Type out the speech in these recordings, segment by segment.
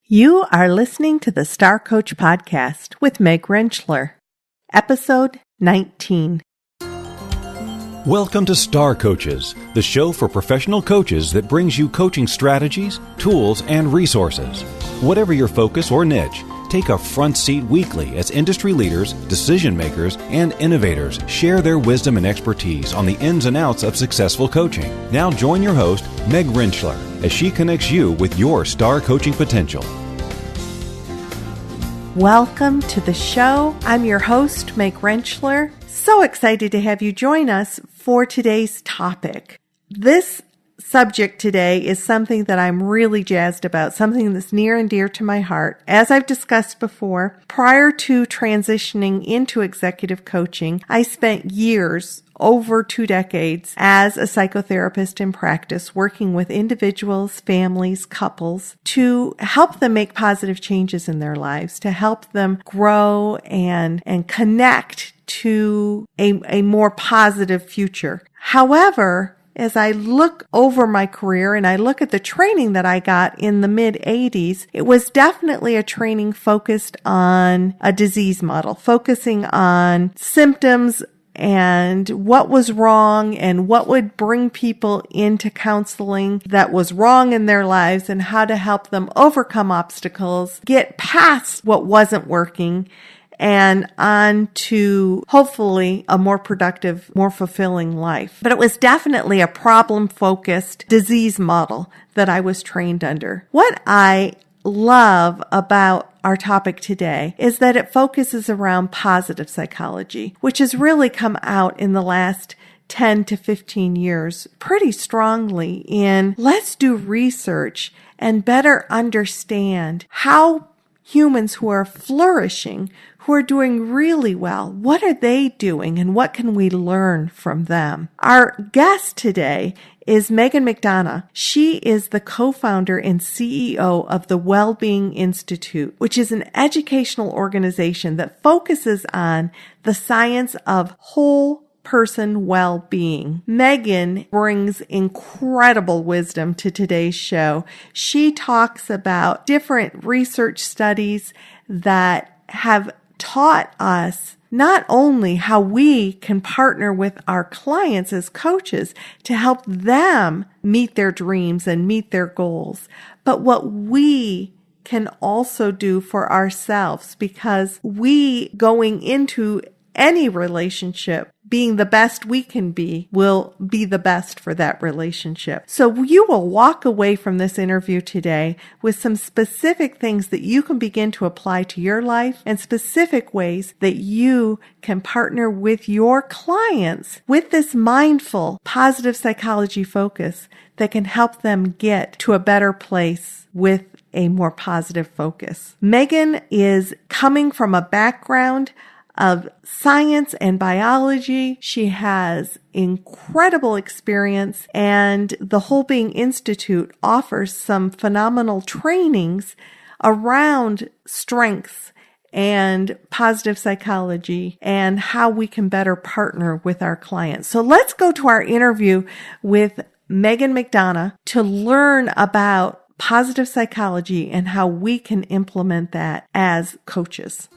You are listening to the Star Coach Podcast with Meg Rentschler, Episode 19. Welcome to Star Coaches, the show for professional coaches that brings you coaching strategies, tools, and resources. Whatever your focus or niche, take a front seat weekly as industry leaders, decision makers, and innovators share their wisdom and expertise on the ins and outs of successful coaching. Now join your host, Meg Rentschler, as she connects you with your star coaching potential. Welcome to the show. I'm your host, Meg Rentschler. So excited to have you join us for today's topic. This subject today is something that I'm really jazzed about, something that's near and dear to my heart. As I've discussed before, prior to transitioning into executive coaching, I spent years, over 2 decades, as a psychotherapist in practice, working with individuals, families, couples, to help them make positive changes in their lives, to help them grow and connect to a more positive future. However, as I look over my career and I look at the training that I got in the mid-'80s, it was definitely a training focused on a disease model, focusing on symptoms and what was wrong and what would bring people into counseling that was wrong in their lives and how to help them overcome obstacles, get past what wasn't working, and on to hopefully a more productive, more fulfilling life. But it was definitely a problem-focused disease model that I was trained under. What I love about our topic today is that it focuses around positive psychology, which has really come out in the last 10 to 15 years pretty strongly in let's do research and better understand how humans who are flourishing, who are doing really well, what are they doing and what can we learn from them? Our guest today is Megan McDonough. She is the co-founder and CEO of the Wellbeing Institute, which is an educational organization that focuses on the science of whole person well-being. Megan brings incredible wisdom to today's show. She talks about different research studies that have taught us not only how we can partner with our clients as coaches to help them meet their dreams and meet their goals, but what we can also do for ourselves, because we going into any relationship being the best we can be will be the best for that relationship. So you will walk away from this interview today with some specific things that you can begin to apply to your life and specific ways that you can partner with your clients with this mindful, positive psychology focus that can help them get to a better place with a more positive focus. Megan is coming from a background of science and biology. She has incredible experience, and the Wellbeing Institute offers some phenomenal trainings around strengths and positive psychology and how we can better partner with our clients. So let's go to our interview with Megan McDonough to learn about positive psychology and how we can implement that as coaches.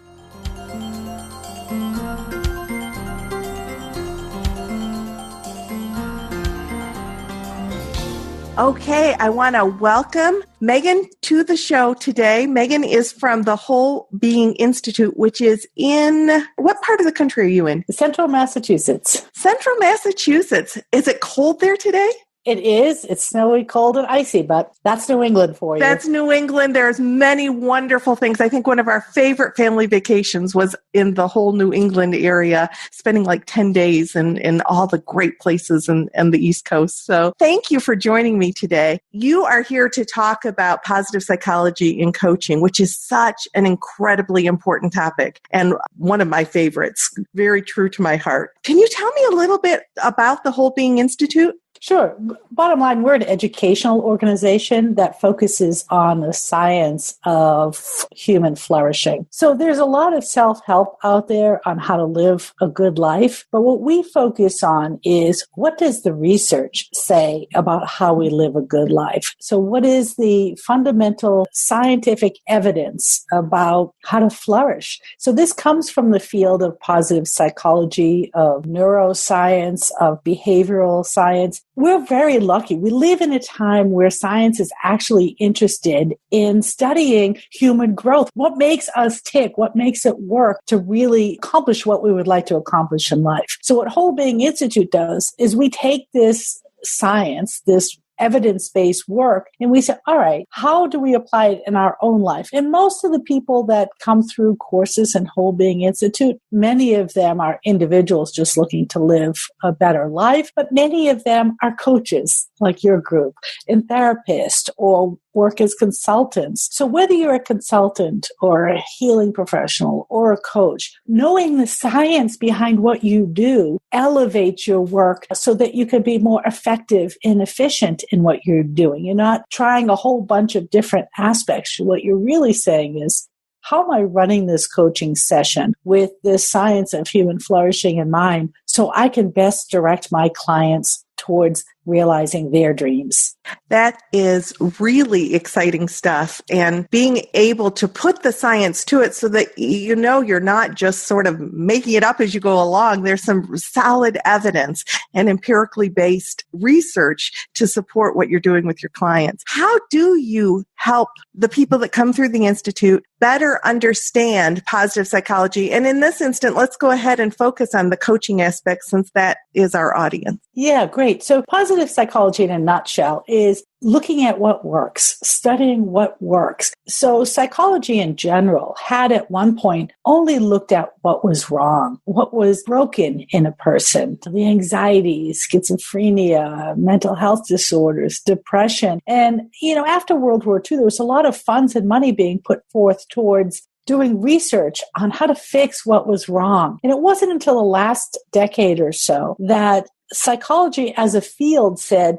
Okay, I want to welcome Megan to the show today. Megan is from the Wellbeing Institute, which is in, what part of the country are you in? Central Massachusetts. Central Massachusetts. Is it cold there today? It is. It's snowy, cold, and icy, but that's New England for you. That's New England. There's many wonderful things. I think one of our favorite family vacations was in the whole New England area, spending like 10 days in all the great places and the East Coast. So thank you for joining me today. You are here to talk about positive psychology in coaching, which is such an incredibly important topic and one of my favorites, very true to my heart. Can you tell me a little bit about the Wellbeing Institute? Sure. Bottom line, we're an educational organization that focuses on the science of human flourishing. So there's a lot of self-help out there on how to live a good life. But what we focus on is, what does the research say about how we live a good life? So what is the fundamental scientific evidence about how to flourish? So this comes from the field of positive psychology, of neuroscience, of behavioral science. We're very lucky. We live in a time where science is actually interested in studying human growth. What makes us tick? What makes it work to really accomplish what we would like to accomplish in life? So what Whole Being Institute does is we take this science, this evidence-based work, and we say, all right, how do we apply it in our own life? And most of the people that come through courses in Whole Being Institute, many of them are individuals just looking to live a better life, but many of them are coaches like your group, and therapists, or work as consultants. So whether you're a consultant or a healing professional or a coach, knowing the science behind what you do elevates your work so that you can be more effective and efficient in what you're doing. You're not trying a whole bunch of different aspects. What you're really saying is, how am I running this coaching session with the science of human flourishing in mind so I can best direct my clients towards realizing their dreams? That is really exciting stuff. And being able to put the science to it so that you know you're not just sort of making it up as you go along. There's some solid evidence and empirically based research to support what you're doing with your clients. How do you help the people that come through the Institute better understand positive psychology? And in this instant, let's go ahead and focus on the coaching aspect, since that is our audience. Yeah, great. So positive psychology in a nutshell is looking at what works, studying what works. So psychology in general had at one point only looked at what was wrong, what was broken in a person, the anxiety, schizophrenia, mental health disorders, depression. And, after World War II, there was a lot of funds and money being put forth towards doing research on how to fix what was wrong. And it wasn't until the last decade or so that psychology as a field said,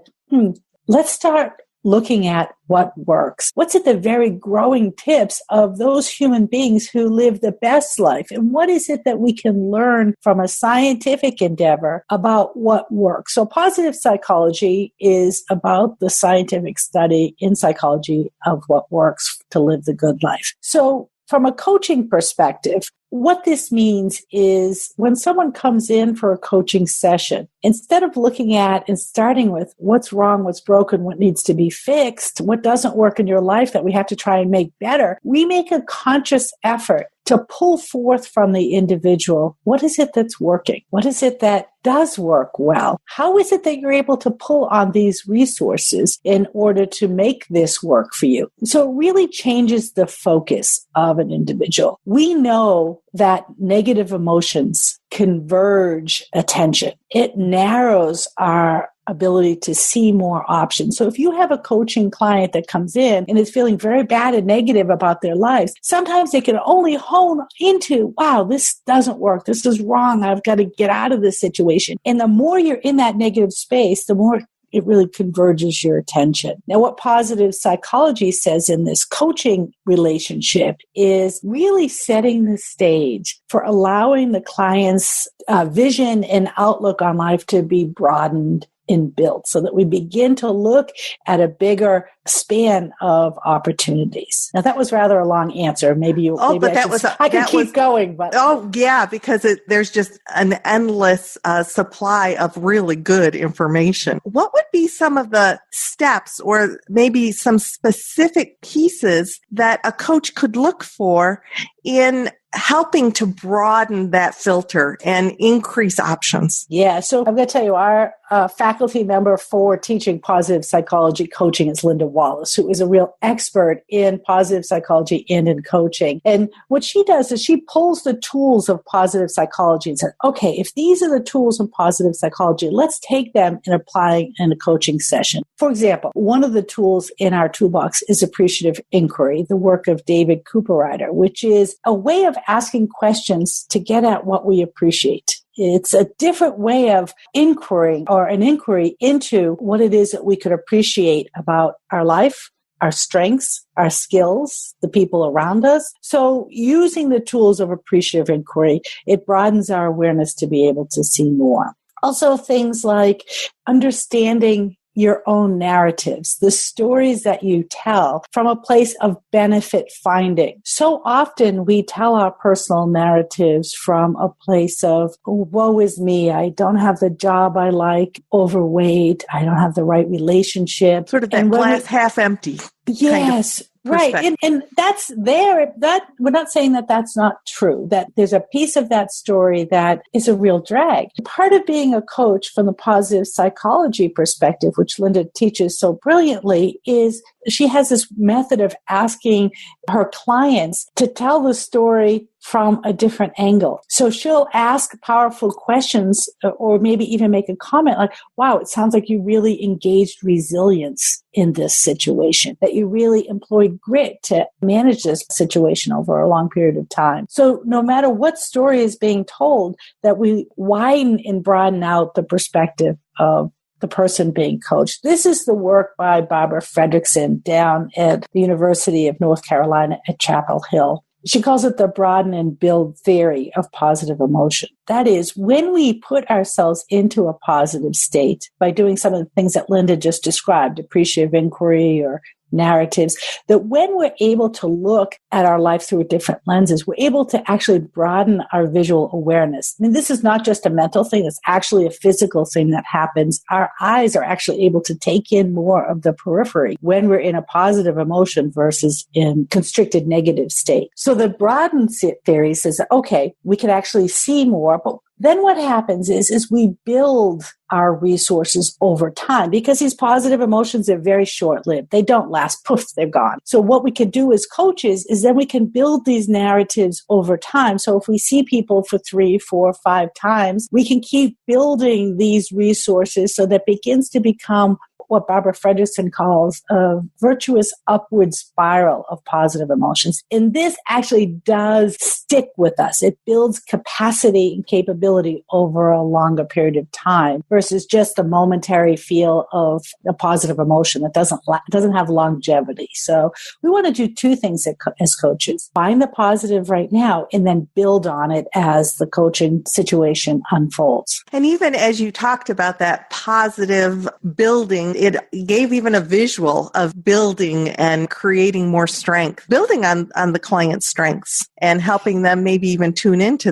let's start looking at what works. What's at the very growing tips of those human beings who live the best life? And what is it that we can learn from a scientific endeavor about what works? So positive psychology is about the scientific study in psychology of what works to live the good life. So from a coaching perspective, what this means is when someone comes in for a coaching session, instead of looking at and starting with what's wrong, what's broken, what needs to be fixed, what doesn't work in your life that we have to try and make better, we make a conscious effort to pull forth from the individual, what is it that's working? What is it that does work well? How is it that you're able to pull on these resources in order to make this work for you? So it really changes the focus of an individual. We know that negative emotions converge attention. It narrows our ability to see more options. So if you have a coaching client that comes in and is feeling very bad and negative about their lives, sometimes they can only hone into, wow, this doesn't work. This is wrong. I've got to get out of this situation. And the more you're in that negative space, the more it really converges your attention. Now, what positive psychology says in this coaching relationship is really setting the stage for allowing the client's vision and outlook on life to be broadened and built so that we begin to look at a bigger span of opportunities. Now, that was rather a long answer. I could keep going. But because there's just an endless supply of really good information. What would be some of the steps or maybe some specific pieces that a coach could look for in helping to broaden that filter and increase options? Yeah, so I'm going to tell you, our faculty member for teaching positive psychology coaching is Linda Wallace, who is a real expert in positive psychology and in coaching. And what she does is she pulls the tools of positive psychology and says, okay, if these are the tools in positive psychology, let's take them and apply in a coaching session. For example, one of the tools in our toolbox is appreciative inquiry, the work of David Cooperrider, which is a way of asking questions to get at what we appreciate. It's a different way of inquiry or an inquiry into what it is that we could appreciate about our life, our strengths, our skills, the people around us. So using the tools of appreciative inquiry, it broadens our awareness to be able to see more. Also things like understanding your own narratives, the stories that you tell from a place of benefit finding. So often we tell our personal narratives from a place of, oh, woe is me, I don't have the job I like, overweight, I don't have the right relationship. Sort of that glass half empty. Yes. Right. And that's there. That we're not saying that that's not true, that there's a piece of that story that is a real drag. Part of being a coach from the positive psychology perspective, which Linda teaches so brilliantly, is she has this method of asking her clients to tell the story from a different angle. So she'll ask powerful questions or maybe even make a comment like, wow, it sounds like you really engaged resilience in this situation, that you really employed grit to manage this situation over a long period of time. So no matter what story is being told, that we widen and broaden out the perspective of the person being coached. This is the work by Barbara Fredrickson down at the University of North Carolina at Chapel Hill. She calls it the broaden and build theory of positive emotion. That is, when we put ourselves into a positive state by doing some of the things that Linda just described, appreciative inquiry or narratives, that when we're able to look at our life through different lenses, we're able to actually broaden our visual awareness. I mean, this is not just a mental thing, it's actually a physical thing that happens. Our eyes are actually able to take in more of the periphery when we're in a positive emotion versus in constricted negative state. So the broaden theory says that, okay, we can actually see more, but then what happens is we build our resources over time because these positive emotions are very short-lived. They don't last. Poof, they're gone. So what we can do as coaches is then we can build these narratives over time. So if we see people for 3, 4, 5 times, we can keep building these resources so that begins to become what Barbara Fredrickson calls a virtuous upward spiral of positive emotions. And this actually does stick with us. It builds capacity and capability over a longer period of time versus just a momentary feel of a positive emotion that doesn't have longevity. So we want to do 2 things as coaches. Find the positive right now and then build on it as the coaching situation unfolds. And even as you talked about that positive building, it gave even a visual of building and creating more strength, building on the client's strengths and helping them maybe even tune into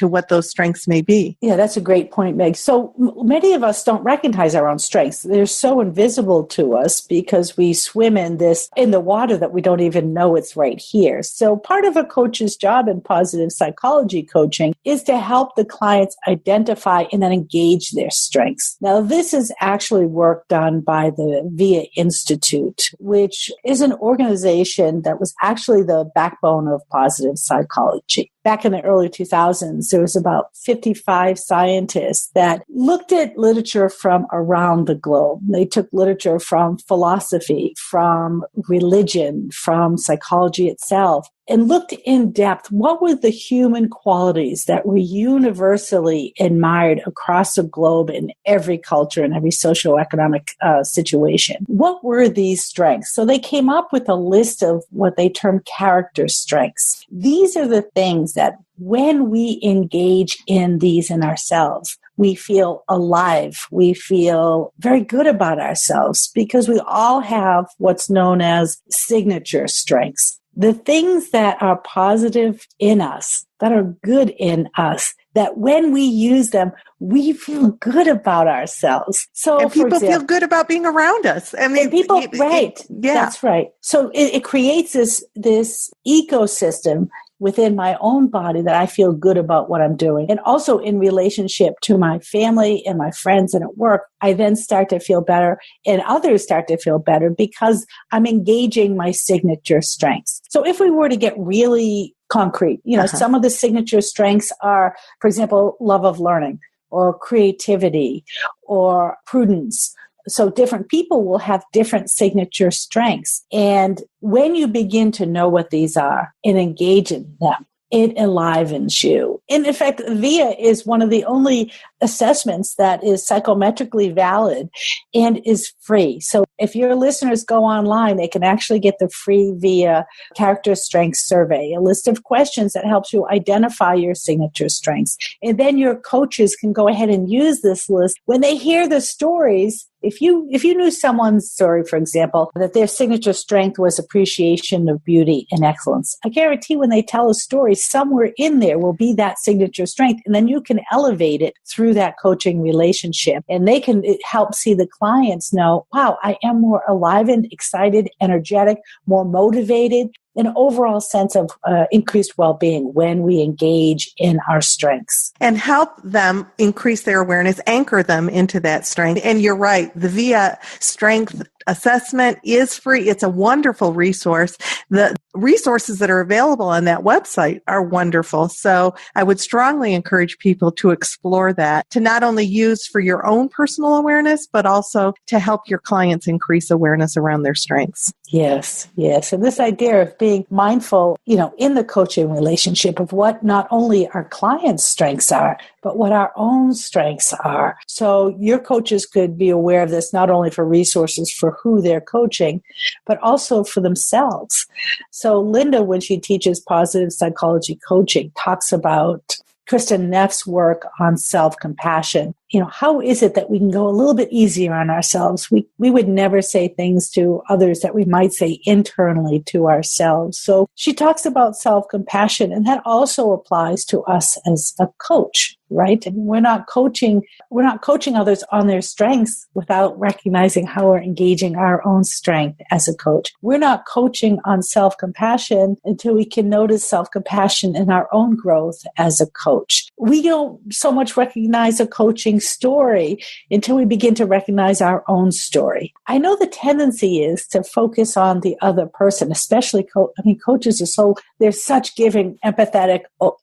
what those strengths may be. Yeah, that's a great point, Meg. So many of us don't recognize our own strengths. They're so invisible to us because we swim in the water that we don't even know it's right here. So part of a coach's job in positive psychology coaching is to help the clients identify and then engage their strengths. Now, this is actually work done by the VIA Institute, which is an organization that was actually the backbone of positive psychology. Back in the early 2000s, there was about 55 scientists that looked at literature from around the globe. They took literature from philosophy, from religion, from psychology itself, and looked in depth what were the human qualities that were universally admired across the globe in every culture and every socioeconomic situation. What were these strengths? So they came up with a list of what they term character strengths. These are the things that when we engage in these in ourselves, we feel alive. We feel very good about ourselves because we all have what's known as signature strengths. The things that are positive in us, that are good in us, that when we use them, we feel good about ourselves. So, and people feel good about being around us. I mean, right. Yeah. That's right. So it creates this ecosystem within my own body that I feel good about what I'm doing. And also in relationship to my family and my friends and at work, I then start to feel better and others start to feel better because I'm engaging my signature strengths. So if we were to get really concrete, some of the signature strengths are, for example, love of learning or creativity or prudence. So different people will have different signature strengths. And when you begin to know what these are and engage in them, it enlivens you. And in fact, VIA is one of the only assessments that is psychometrically valid and is free. So if your listeners go online, they can actually get the free VIA character strength survey, a list of questions that helps you identify your signature strengths. And then your coaches can go ahead and use this list when they hear the stories. If you knew someone's story, for example, that their signature strength was appreciation of beauty and excellence, I guarantee when they tell a story, somewhere in there will be that signature strength. And then you can elevate it through that coaching relationship. And they can help see the clients know, wow, I am more enlivened, excited, energetic, more motivated, an overall sense of increased well-being when we engage in our strengths. And help them increase their awareness, anchor them into that strength. And you're right, the VIA strength assessment is free. It's a wonderful resource. The resources that are available on that website are wonderful. So I would strongly encourage people to explore that, to not only use for your own personal awareness, but also to help your clients increase awareness around their strengths. Yes, yes. And this idea of being mindful, in the coaching relationship of what not only our clients' strengths are, but what our own strengths are. So your coaches could be aware of this not only for resources for who they're coaching, but also for themselves. So Linda, when she teaches positive psychology coaching, talks about Kristen Neff's work on self-compassion. How is it that we can go a little bit easier on ourselves? We would never say things to others that we might say internally to ourselves. So she talks about self-compassion, and that also applies to us as a coach, right? And we're not coaching others on their strengths without recognizing how we're engaging our own strength as a coach. We're not coaching on self-compassion until we can notice self-compassion in our own growth as a coach. We don't so much recognize a coaching story until we begin to recognize our own story. I know the tendency is to focus on the other person, especially coaches they're such giving, empathetic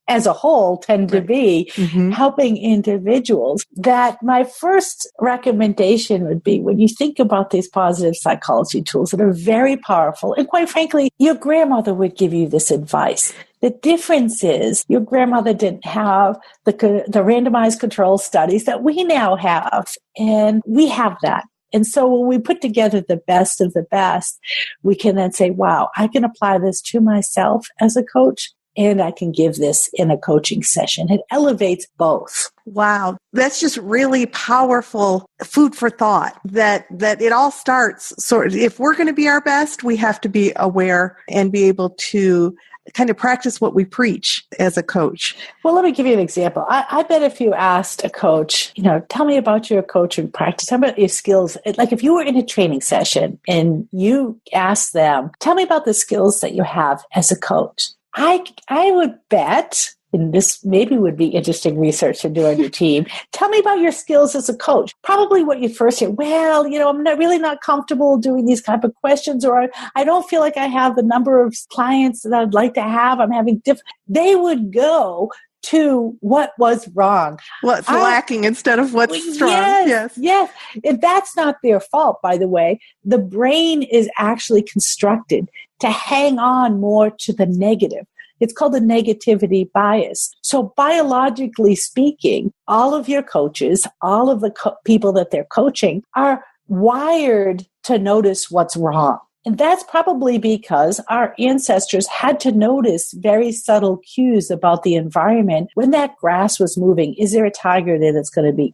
as a whole tend to be helping individuals, that my first recommendation would be, when you think about these positive psychology tools that are very powerful, and quite frankly, your grandmother would give you this advice. The difference is your grandmother didn't have the randomized control studies that we now have, and we have that. And so when we put together the best of the best, we can then say, wow, I can apply this to myself as a coach, and I can give this in a coaching session. It elevates both. Wow. That's just really powerful food for thought, that it all starts. So if we're going to be our best, we have to be aware and be able to kind of practice what we preach as a coach. Well, let me give you an example. I bet if you asked a coach, tell me about your coaching practice, how about your skills? Like if you were in a training session and you asked them, tell me about the skills that you have as a coach. I would bet, and this maybe would be interesting research to do on your team, tell me about your skills as a coach. Probably what you first hear, well, I'm really not comfortable doing these type of questions, or I don't feel like I have the number of clients that I'd like to have. I'm having they would go to what was wrong. What's lacking instead of what's strong. Yes. And that's not their fault, by the way. The brain is actually constructed to hang on more to the negative. It's called the negativity bias. So biologically speaking, all of your coaches, all of the people that they're coaching are wired to notice what's wrong. And that's probably because our ancestors had to notice very subtle cues about the environment. When that grass was moving, is there a tiger there that's going to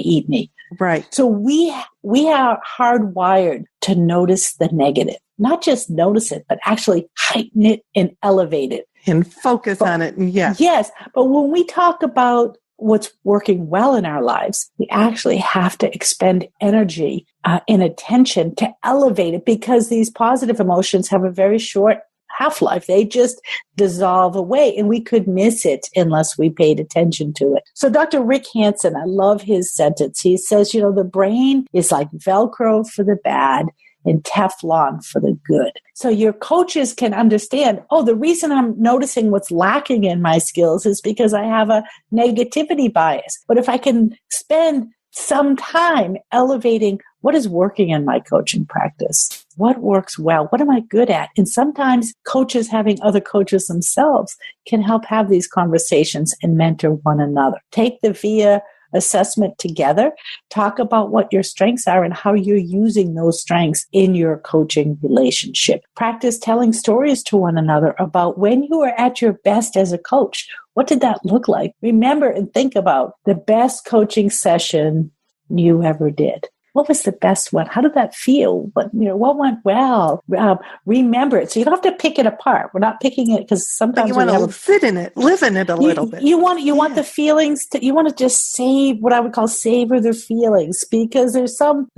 eat me? Right. So we are hardwired to notice the negative, not just notice it, but actually heighten it and elevate it. And focus on it. Yes. But when we talk about what's working well in our lives, we actually have to expend energy and attention to elevate it, because these positive emotions have a very short half-life. They just dissolve away, and we could miss it unless we paid attention to it. So Dr. Rick Hansen, I love his sentence. He says, the brain is like Velcro for the bad and Teflon for the good. So your coaches can understand, the reason I'm noticing what's lacking in my skills is because I have a negativity bias. But if I can spend some time elevating what is working in my coaching practice, what works well? What am I good at? And sometimes coaches having other coaches themselves can help have these conversations and mentor one another. Take the VIA assessment together, talk about what your strengths are and how you're using those strengths in your coaching relationship. Practice telling stories to one another about when you were at your best as a coach. What did that look like? Remember and think about the best coaching session you ever did. What was the best one? How did that feel? What went well? Remember it. So you don't have to pick it apart. We're not picking it because sometimes you want to sit in it, live in it a little bit. You want the feelings you want to just what I would call savor the feelings, because there's some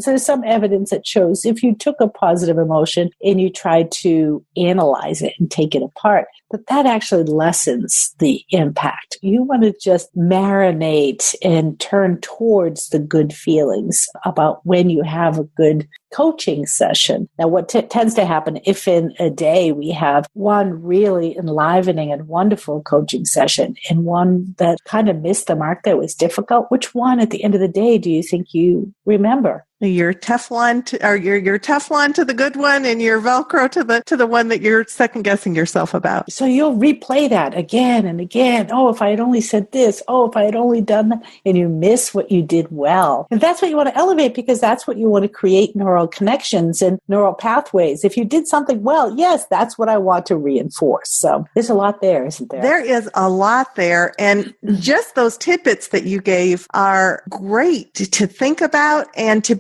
evidence that shows if you took a positive emotion and you tried to analyze it and take it apart, that actually lessens the impact. You want to just marinate and turn towards the good feelings about when you have a good coaching session. Now, what tends to happen if in a day we have one really enlivening and wonderful coaching session and one that kind of missed the mark that was difficult, which one at the end of the day do you think you remember? Your Teflon your Teflon to the good one and your Velcro to the one that you're second guessing yourself about. So you'll replay that again and again. Oh, if I had only said this. Oh, if I had only done that. And you miss what you did well. And that's what you want to elevate, because that's what you want to create neural connections and neural pathways. If you did something well, yes, that's what I want to reinforce. So there's a lot there, isn't there? There is a lot there. And just those tidbits that you gave are great to think about and to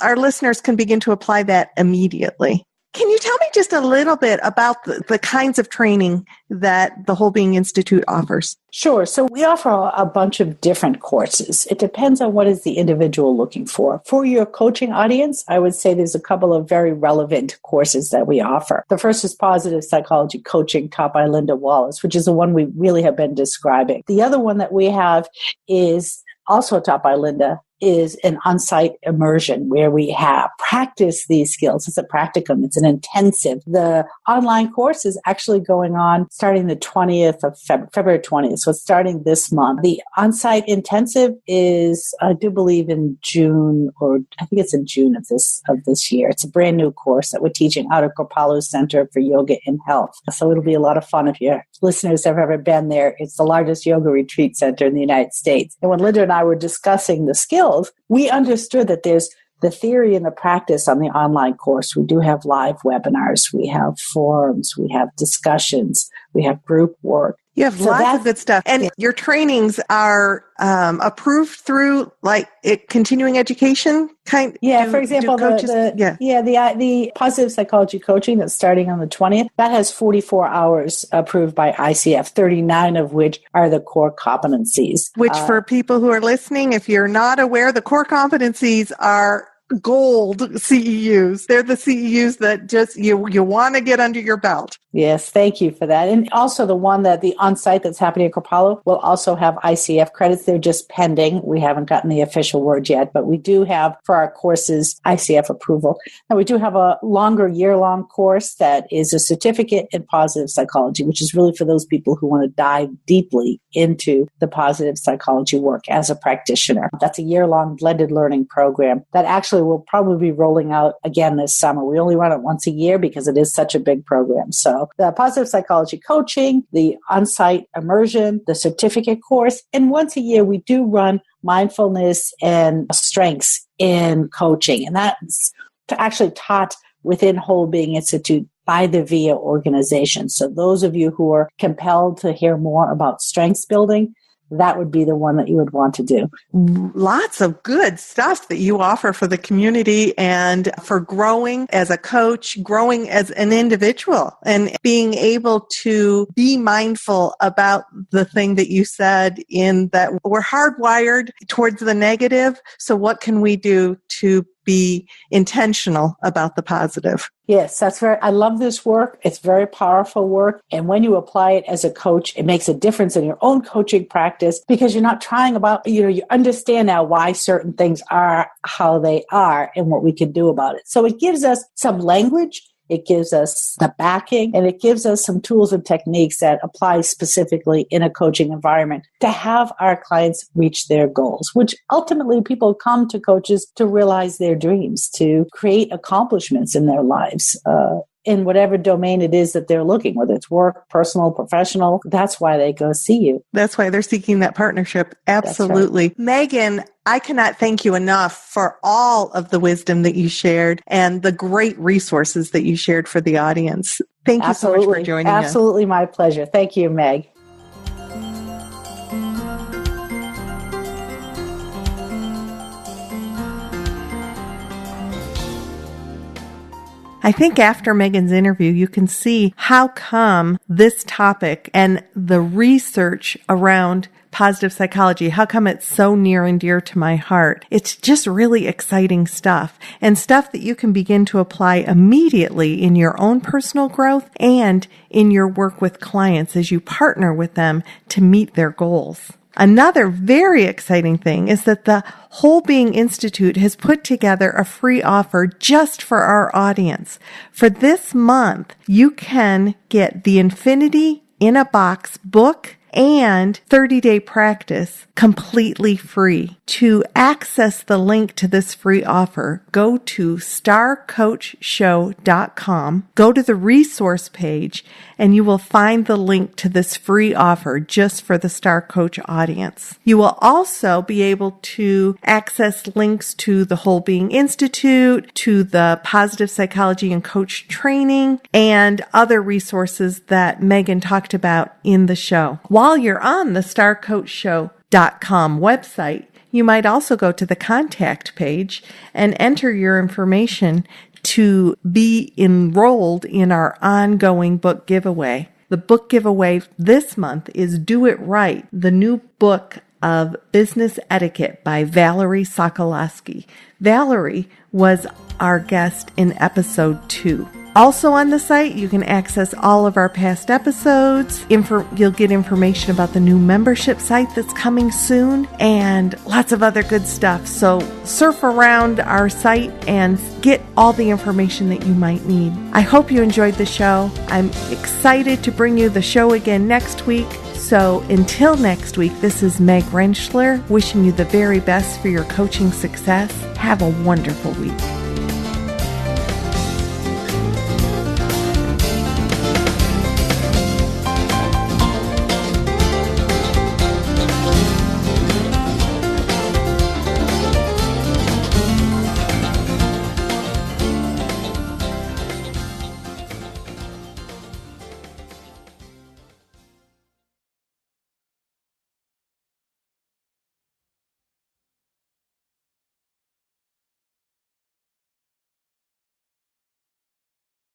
our listeners can begin to apply that immediately. Can you tell me just a little bit about the kinds of training that the Whole Being Institute offers? Sure. So we offer a bunch of different courses. It depends on what is the individual looking for. For your coaching audience, I would say there's a couple of very relevant courses that we offer. The first is Positive Psychology Coaching, taught by Linda Wallace, which is the one we really have been describing. The other one that we have is also taught by Linda, is an on-site immersion where we have practice these skills. It's a practicum. It's an intensive. The online course is actually going on starting the 20th of February 20th. So it's starting this month. The on-site intensive is, I do believe, in June, or I think it's in June of this year. It's a brand new course that we're teaching out of Kripalu Center for Yoga and Health. So it'll be a lot of fun if your listeners have ever been there. It's the largest yoga retreat center in the United States. And when Linda and I were discussing the skills, we understood that there's the theory and the practice on the online course. We do have live webinars. We have forums. We have discussions. We have group work. You have lots of good stuff. And your trainings are approved through continuing education kind? Yeah, for example, the Positive Psychology Coaching that's starting on the 20th, that has 44 hours approved by ICF, 39 of which are the core competencies. Which for people who are listening, if you're not aware, the core competencies are gold CEUs. They're the CEUs that just you want to get under your belt. Yes, thank you for that. And also the one that the on-site that's happening at Kripalu will also have ICF credits. They're just pending. We haven't gotten the official word yet, but we do have for our courses ICF approval. Now we do have a longer year-long course that is a certificate in positive psychology, which is really for those people who want to dive deeply into the positive psychology work as a practitioner. That's a year-long blended learning program that actually will probably be rolling out again this summer. We only run it once a year because it is such a big program. So the Positive Psychology Coaching, the on-site immersion, the certificate course, and once a year we do run mindfulness and strengths in coaching. And that's actually taught within Whole Being Institute by the VIA organization. So those of you who are compelled to hear more about strengths building, that would be the one that you would want to do. Lots of good stuff that you offer for the community and for growing as a coach, growing as an individual, and being able to be mindful about the thing that you said in that we're hardwired towards the negative. So what can we do to be intentional about the positive? Yes, I love this work. It's very powerful work. And when you apply it as a coach, it makes a difference in your own coaching practice because you're not trying you understand now why certain things are how they are and what we can do about it. So it gives us some language. it gives us the backing, and it gives us some tools and techniques that apply specifically in a coaching environment to have our clients reach their goals, which ultimately people come to coaches to realize their dreams, to create accomplishments in their lives. In whatever domain it is that they're looking, whether it's work, personal, professional, that's why they go see you. That's why they're seeking that partnership. Absolutely. Right. Megan, I cannot thank you enough for all of the wisdom that you shared and the great resources that you shared for the audience. Thank you so much for joining us. Absolutely my pleasure. Thank you, Meg. I think after Megan's interview, you can see how come this topic and the research around positive psychology, how come it's so near and dear to my heart. It's just really exciting stuff, and stuff that you can begin to apply immediately in your own personal growth and in your work with clients as you partner with them to meet their goals. Another very exciting thing is that the Whole Being Institute has put together a free offer just for our audience. For this month, you can get the Infinity in a Box book and 30-day practice completely free. To access the link to this free offer, go to starcoachshow.com, go to the resource page, and you will find the link to this free offer just for the Star Coach audience. You will also be able to access links to the Whole Being Institute, to the Positive Psychology and Coach Training, and other resources that Megan talked about in the show. While you're on the starcoachshow.com website, you might also go to the contact page and enter your information to be enrolled in our ongoing book giveaway. The book giveaway this month is Do It Right, the new book of business etiquette by Valerie Sokolowski. Valerie was our guest in episode 2. Also on the site, you can access all of our past episodes. You'll get information about the new membership site that's coming soon and lots of other good stuff. So surf around our site and get all the information that you might need. I hope you enjoyed the show. I'm excited to bring you the show again next week. So until next week, this is Meg Rentschler wishing you the very best for your coaching success. Have a wonderful week.